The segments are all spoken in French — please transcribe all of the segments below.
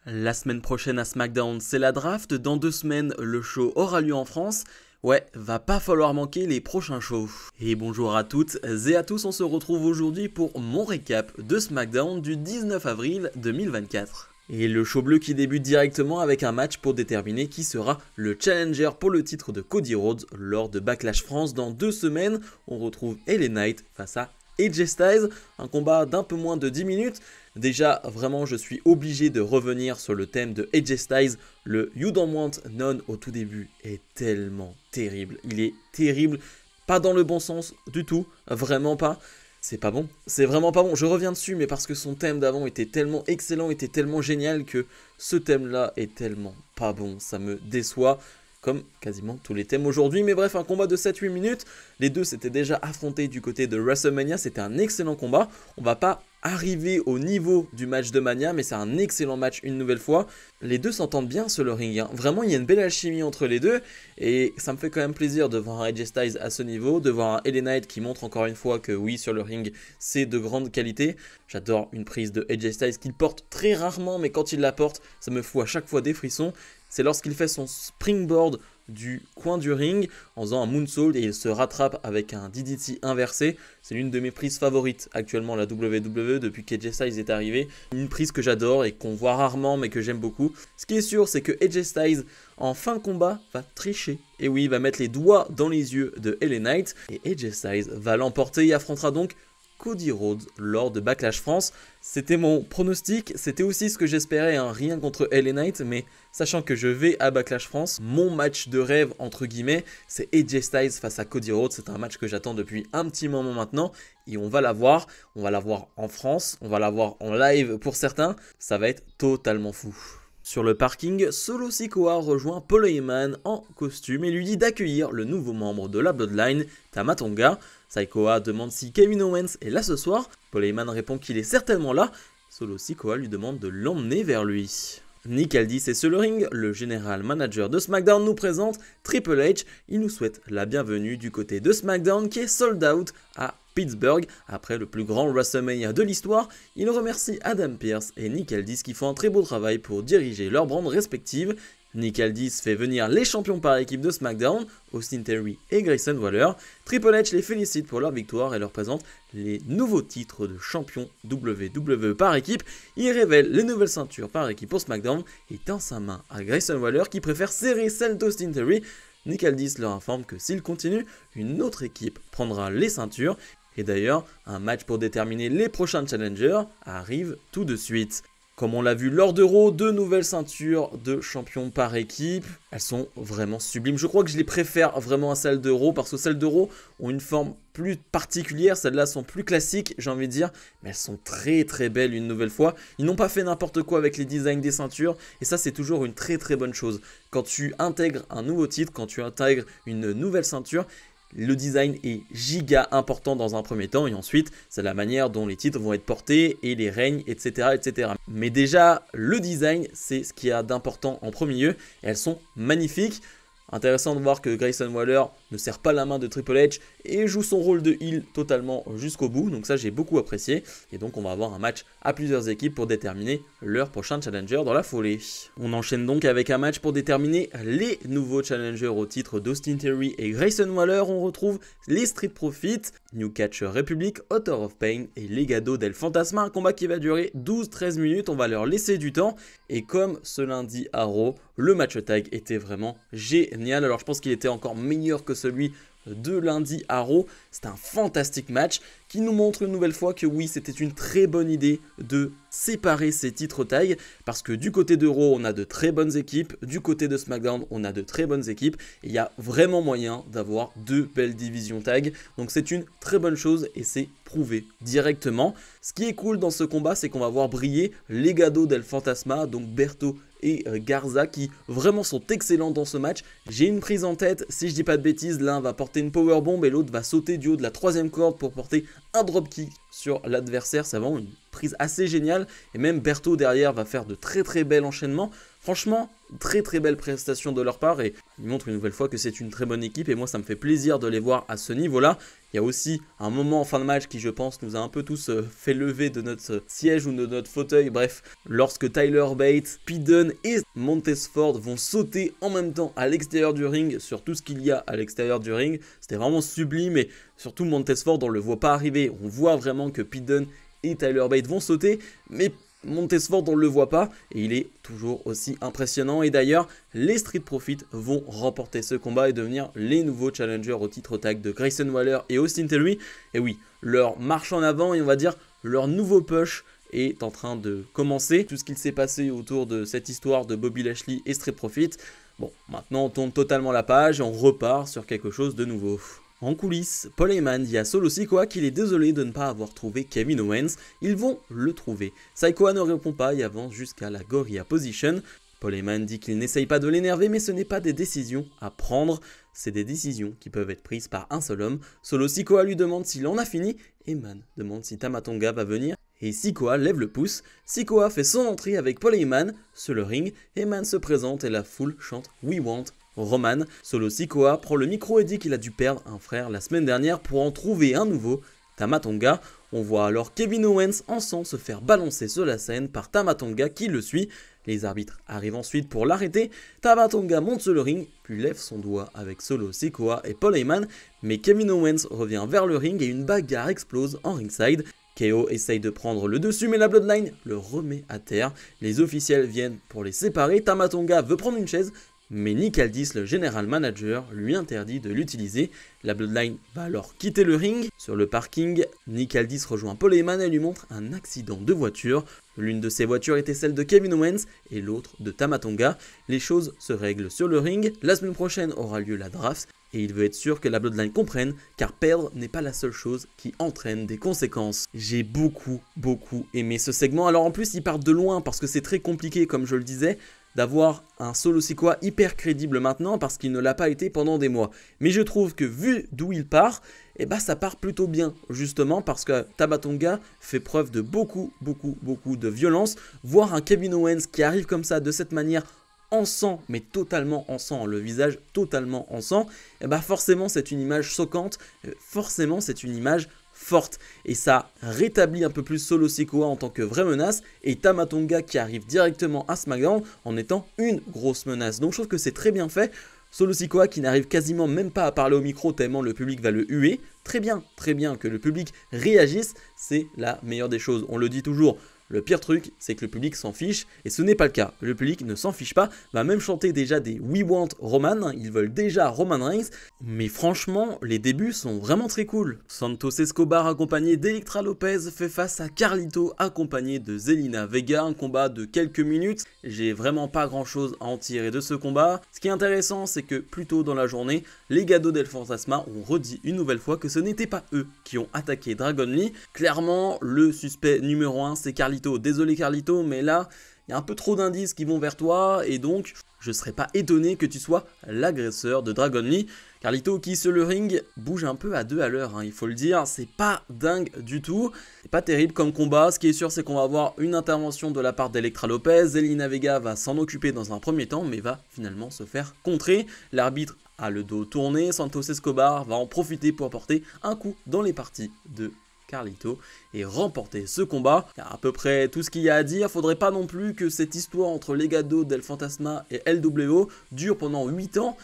La semaine prochaine à SmackDown, c'est la draft. Dans 2 semaines, le show aura lieu en France. Ouais, va pas falloir manquer les prochains shows. Et bonjour à toutes et à tous, on se retrouve aujourd'hui pour mon récap de SmackDown du 19 avril 2024. Et le show bleu qui débute directement avec un match pour déterminer qui sera le challenger pour le titre de Cody Rhodes lors de Backlash France. Dans 2 semaines, on retrouve LA Knight face à AJ Styles, un combat d'un peu moins de 10 minutes. Déjà, vraiment, je suis obligé de revenir sur le thème de AJ Styles. Le You Don't Want None au tout début est tellement terrible. Il est terrible, pas dans le bon sens du tout, vraiment pas. C'est pas bon, c'est vraiment pas bon. Je reviens dessus, mais parce que son thème d'avant était tellement excellent, était tellement génial que ce thème-là est tellement pas bon. Ça me déçoit. Comme quasiment tous les thèmes aujourd'hui, mais bref, un combat de 7-8 minutes, les deux s'étaient déjà affrontés du côté de WrestleMania, c'était un excellent combat, on va pas arriver au niveau du match de Mania, mais c'est un excellent match une nouvelle fois, les deux s'entendent bien sur le ring, hein. Vraiment il y a une belle alchimie entre les deux, et ça me fait quand même plaisir de voir un AJ Styles à ce niveau, de voir un LA Knight qui montre encore une fois que oui, sur le ring, c'est de grande qualité. J'adore une prise de AJ Styles qu'il porte très rarement, mais quand il la porte, ça me fout à chaque fois des frissons. C'est lorsqu'il fait son springboard du coin du ring en faisant un moonsault et il se rattrape avec un DDT inversé. C'est l'une de mes prises favorites actuellement à la WWE depuis qu'AJ Styles est arrivé. Une prise que j'adore et qu'on voit rarement mais que j'aime beaucoup. Ce qui est sûr, c'est que AJ Styles en fin de combat va tricher. Et oui, il va mettre les doigts dans les yeux de LA Knight et AJ Styles va l'emporter et affrontera donc Cody Rhodes lors de Backlash France. C'était mon pronostic, c'était aussi ce que j'espérais, hein, rien contre LA Knight, mais sachant que je vais à Backlash France, mon match de rêve entre guillemets, c'est AJ Styles face à Cody Rhodes. C'est un match que j'attends depuis un petit moment maintenant et on va l'avoir en France, on va l'avoir en live pour certains, ça va être totalement fou. Sur le parking, Solo Sikoa rejoint Paul Heyman en costume et lui dit d'accueillir le nouveau membre de la Bloodline, Tama Tonga. Sikoa demande si Kevin Owens est là ce soir. Paul Heyman répond qu'il est certainement là. Solo Sikoa lui demande de l'emmener vers lui. Nick Aldis est sur le ring, le général manager de SmackDown nous présente Triple H. Il nous souhaite la bienvenue du côté de SmackDown qui est sold out à Pittsburgh après le plus grand WrestleMania de l'histoire. Il remercie Adam Pearce et Nick Aldis qui font un très beau travail pour diriger leurs brands respectives. Nick Aldis fait venir les champions par équipe de SmackDown, Austin Theory et Grayson Waller. Triple H les félicite pour leur victoire et leur présente les nouveaux titres de champion WWE par équipe. Il révèle les nouvelles ceintures par équipe pour SmackDown et tend sa main à Grayson Waller qui préfère serrer celle d'Austin Theory. Nick Aldis leur informe que s'il continue, une autre équipe prendra les ceintures. Et d'ailleurs, un match pour déterminer les prochains challengers arrive tout de suite. Comme on l'a vu lors de Raw, 2 nouvelles ceintures de champion par équipe. Elles sont vraiment sublimes. Je crois que je les préfère vraiment à celles de Raw parce que celles de Raw ont une forme plus particulière. Celles-là sont plus classiques, j'ai envie de dire. Mais elles sont très très belles une nouvelle fois. Ils n'ont pas fait n'importe quoi avec les designs des ceintures. Et ça, c'est toujours une très très bonne chose. Quand tu intègres un nouveau titre, quand tu intègres une nouvelle ceinture, le design est giga important dans un premier temps et ensuite c'est la manière dont les titres vont être portés et les règnes, etc., etc. Mais déjà le design c'est ce qu'il y a d'important en premier lieu et elles sont magnifiques. Intéressant de voir que Grayson Waller ne serre pas la main de Triple H et joue son rôle de heel totalement jusqu'au bout. Donc ça j'ai beaucoup apprécié. Et donc on va avoir un match à plusieurs équipes pour déterminer leur prochain challenger dans la foulée. On enchaîne donc avec un match pour déterminer les nouveaux challengers au titre d'Austin Theory et Grayson Waller. On retrouve les Street Profits, New Catcher Republic, Author of Pain et Legado del Fantasma. Un combat qui va durer 12-13 minutes. On va leur laisser du temps. Et comme ce lundi à Raw, le match tag était vraiment génial. Alors je pense qu'il était encore meilleur que celui de lundi à Raw. C'est un fantastique match qui nous montre une nouvelle fois que oui, c'était une très bonne idée de séparer ces titres tag parce que du côté de Raw, on a de très bonnes équipes, du côté de SmackDown, on a de très bonnes équipes et il y a vraiment moyen d'avoir 2 belles divisions tag. Donc c'est une très bonne chose et c'est prouvé directement. Ce qui est cool dans ce combat, c'est qu'on va voir briller Legado del Fantasma, donc Berto et Garza qui vraiment sont excellents dans ce match. J'ai une prise en tête, si je dis pas de bêtises, l'un va porter une powerbomb et l'autre va sauter du haut de la 3e corde pour porter un dropkick sur l'adversaire. C'est vraiment une prise assez géniale. Et même Berto derrière va faire de très bels enchaînements. Franchement, très belle prestation de leur part et ils montrent une nouvelle fois que c'est une très bonne équipe et moi ça me fait plaisir de les voir à ce niveau-là. Il y a aussi un moment en fin de match qui je pense nous a un peu tous fait lever de notre siège ou de notre fauteuil. Bref, lorsque Tyler Bate, Pete Dunne et Montesford vont sauter en même temps à l'extérieur du ring sur tout ce qu'il y a à l'extérieur du ring. C'était vraiment sublime et surtout Montesford on ne le voit pas arriver. On voit vraiment que Pete Dunne et Tyler Bate vont sauter mais Montesford on ne le voit pas et il est toujours aussi impressionnant et d'ailleurs les Street Profits vont remporter ce combat et devenir les nouveaux challengers au titre tag de Grayson Waller et Austin Theory. Et oui, leur marche en avant et on va dire leur nouveau push est en train de commencer. Tout ce qu'il s'est passé autour de cette histoire de Bobby Lashley et Street Profits, bon maintenant on tourne totalement la page et on repart sur quelque chose de nouveau. En coulisses, Paul Heyman dit à Solo Sikoa qu'il est désolé de ne pas avoir trouvé Kevin Owens, ils vont le trouver. Sikoa ne répond pas et avance jusqu'à la Gorilla Position. Paul Heyman dit qu'il n'essaye pas de l'énerver mais ce n'est pas des décisions à prendre, c'est des décisions qui peuvent être prises par un seul homme. Solo Sikoa lui demande s'il en a fini, Heyman demande si Tama Tonga va venir et Sikoa lève le pouce. Sikoa fait son entrée avec Paul Heyman sur le ring, Heyman se présente et la foule chante We Want Roman. Solo Sikoa prend le micro et dit qu'il a dû perdre un frère la semaine dernière pour en trouver un nouveau, Tama Tonga. On voit alors Kevin Owens en sang se faire balancer sur la scène par Tama Tonga qui le suit. Les arbitres arrivent ensuite pour l'arrêter. Tama Tonga monte sur le ring, puis lève son doigt avec Solo Sikoa et Paul Heyman. Mais Kevin Owens revient vers le ring et une bagarre explose en ringside. KO essaye de prendre le dessus mais la Bloodline le remet à terre. Les officiels viennent pour les séparer. Tama Tonga veut prendre une chaise. Mais Nick Aldis, le général manager, lui interdit de l'utiliser. La Bloodline va alors quitter le ring. Sur le parking, Nick Aldis rejoint Paul Heyman et lui montre un accident de voiture. L'une de ces voitures était celle de Kevin Owens et l'autre de Tama Tonga. Les choses se règlent sur le ring. La semaine prochaine aura lieu la draft. Et il veut être sûr que la Bloodline comprenne, car perdre n'est pas la seule chose qui entraîne des conséquences. J'ai beaucoup aimé ce segment. Alors en plus, il part de loin parce que c'est très compliqué, comme je le disais, d'avoir un Solo Sikoa hyper crédible maintenant parce qu'il ne l'a pas été pendant des mois. Mais je trouve que vu d'où il part, ça part plutôt bien justement parce que Tama Tonga fait preuve de beaucoup de violence. Voir un Kevin Owens qui arrive comme ça de cette manière en sang, mais totalement en sang, le visage totalement en sang, forcément c'est une image choquante, forcément c'est une image forte et ça rétablit un peu plus Solo Sikoa en tant que vraie menace et Tama Tonga qui arrive directement à SmackDown en étant une grosse menace. Donc je trouve que c'est très bien fait. Solo Sikoa qui n'arrive quasiment même pas à parler au micro tellement le public va le huer. Très bien que le public réagisse, c'est la meilleure des choses. On le dit toujours. Le pire truc, c'est que le public s'en fiche, et ce n'est pas le cas. Le public ne s'en fiche pas, va même chanter déjà des We Want Roman, ils veulent déjà Roman Reigns, mais franchement, les débuts sont vraiment très cool. Santos Escobar accompagné d'Electra Lopez fait face à Carlito accompagné de Zelina Vega, un combat de quelques minutes. J'ai vraiment pas grand chose à en tirer de ce combat. Ce qui est intéressant, c'est que plus tôt dans la journée, les Legado del Fantasma ont redit une nouvelle fois que ce n'était pas eux qui ont attaqué Dragon Lee. Clairement, le suspect numéro 1, c'est Carlito. Désolé Carlito, mais là, il y a un peu trop d'indices qui vont vers toi et donc je ne serais pas étonné que tu sois l'agresseur de Dragon Lee. Carlito qui sur le ring bouge un peu à 2 à l'heure, il faut le dire, c'est pas dingue du tout, c'est pas terrible comme combat. Ce qui est sûr, c'est qu'on va avoir une intervention de la part d'Electra Lopez. Zelina Vega va s'en occuper dans un premier temps mais va finalement se faire contrer. L'arbitre a le dos tourné, Santos Escobar va en profiter pour porter un coup dans les parties de Carlito et remporter ce combat. Il y a à peu près tout ce qu'il y a à dire. Faudrait pas non plus que cette histoire entre Legado del Fantasma et LWO dure pendant 8 ans.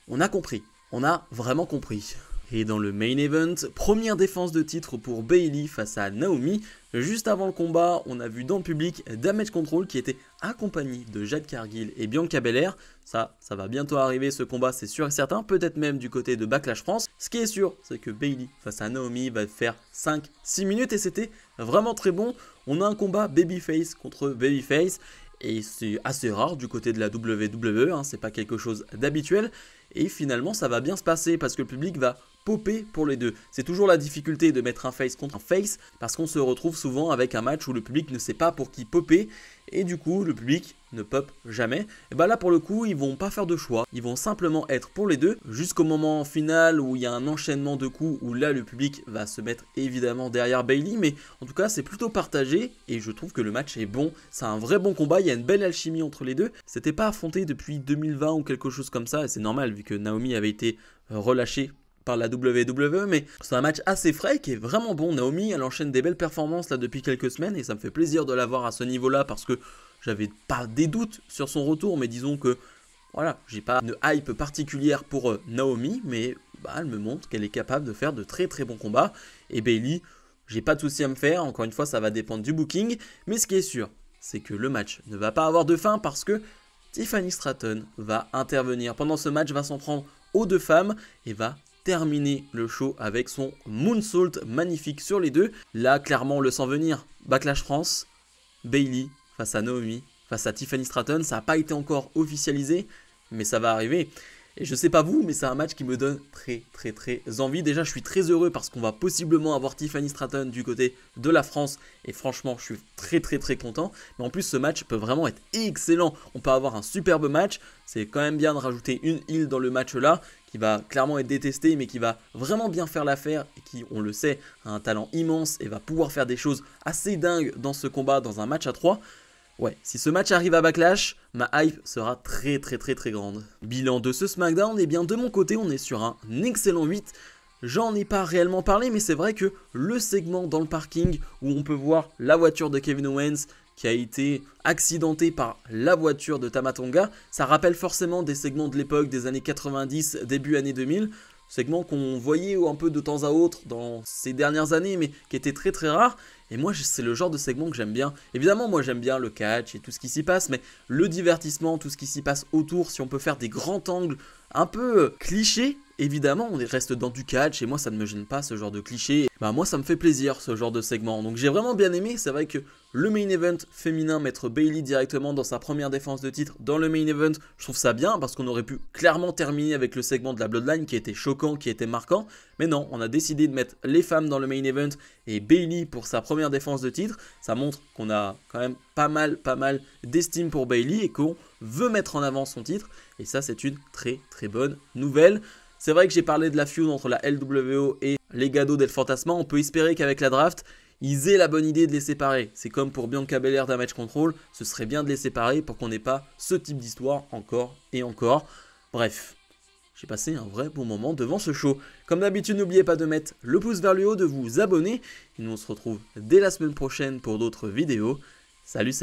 On a compris, on a vraiment compris. Et dans le main event, première défense de titre pour Bayley face à Naomi. Juste avant le combat, on a vu dans le public Damage Control qui était accompagné de Jade Cargill et Bianca Belair. Ça va bientôt arriver ce combat, c'est sûr et certain, peut-être même du côté de Backlash France. Ce qui est sûr, c'est que Bayley face à Naomi va faire 5-6 minutes et c'était vraiment très bon. On a un combat Babyface contre Babyface. Et c'est assez rare du côté de la WWE, c'est pas quelque chose d'habituel. Et finalement ça va bien se passer parce que le public va popper pour les deux. C'est toujours la difficulté de mettre un face contre un face parce qu'on se retrouve souvent avec un match où le public ne sait pas pour qui popper et du coup le public ne pop jamais. Et bah là pour le coup ils vont pas faire de choix, ils vont simplement être pour les deux jusqu'au moment final où il y a un enchaînement de coups où là le public va se mettre évidemment derrière Bayley, mais en tout cas c'est plutôt partagé et je trouve que le match est bon, c'est un vrai bon combat, il y a une belle alchimie entre les deux. C'était pas affronté depuis 2020 ou quelque chose comme ça et c'est normal vu que Naomi avait été relâchée par la WWE, mais c'est un match assez frais qui est vraiment bon. Naomi elle enchaîne des belles performances là depuis quelques semaines et ça me fait plaisir de la voir à ce niveau là parce que j'avais pas des doutes sur son retour, mais disons que voilà, j'ai pas une hype particulière pour Naomi, mais bah, elle me montre qu'elle est capable de faire de très très bons combats. Et Bayley, j'ai pas de souci à me faire, encore une fois ça va dépendre du booking, mais ce qui est sûr, c'est que le match ne va pas avoir de fin parce que Tiffany Stratton va intervenir. Pendant ce match, va s'en prendre aux deux femmes et va terminer le show avec son moonsault magnifique sur les deux. Là, clairement, on le sent venir. Backlash France, Bayley face à Naomi, face à Tiffany Stratton. Ça n'a pas été encore officialisé, mais ça va arriver. Et je sais pas vous, mais c'est un match qui me donne très envie. Déjà, je suis très heureux parce qu'on va possiblement avoir Tiffany Stratton du côté de la France. Et franchement, je suis très content. Mais en plus, ce match peut vraiment être excellent. On peut avoir un superbe match. C'est quand même bien de rajouter une heel dans le match là, qui va clairement être détesté, mais qui va vraiment bien faire l'affaire. Et qui, on le sait, a un talent immense et va pouvoir faire des choses assez dingues dans ce combat, dans un match à 3. Ouais, si ce match arrive à Backlash, ma hype sera très grande. Bilan de ce SmackDown, et bien de mon côté, on est sur un excellent 8. J'en ai pas réellement parlé, mais c'est vrai que le segment dans le parking où on peut voir la voiture de Kevin Owens qui a été accidentée par la voiture de Tama Tonga, ça rappelle forcément des segments de l'époque des années 90, début années 2000. Segment qu'on voyait un peu de temps à autre dans ces dernières années, mais qui était très rare. Et moi, c'est le genre de segment que j'aime bien. Évidemment, moi, j'aime bien le catch et tout ce qui s'y passe, mais le divertissement, tout ce qui s'y passe autour, si on peut faire des grands angles un peu clichés, évidemment, on reste dans du catch et moi, ça ne me gêne pas, ce genre de cliché. Bah, moi, ça me fait plaisir, ce genre de segment. Donc, j'ai vraiment bien aimé. C'est vrai que le main event féminin, mettre Bayley directement dans sa première défense de titre dans le main event, je trouve ça bien parce qu'on aurait pu clairement terminer avec le segment de la Bloodline qui était choquant, qui était marquant. Mais non, on a décidé de mettre les femmes dans le main event et Bayley pour sa première défense de titre. Ça montre qu'on a quand même pas mal d'estime pour Bayley et qu'on veut mettre en avant son titre. Et ça, c'est une très bonne nouvelle. C'est vrai que j'ai parlé de la feud entre la LWO et les Legado del Fantasma. On peut espérer qu'avec la draft, ils aient la bonne idée de les séparer. C'est comme pour Bianca Belair Damage Control, ce serait bien de les séparer pour qu'on n'ait pas ce type d'histoire encore et encore. Bref, j'ai passé un vrai bon moment devant ce show. Comme d'habitude, n'oubliez pas de mettre le pouce vers le haut, de vous abonner. Et nous on se retrouve dès la semaine prochaine pour d'autres vidéos. Salut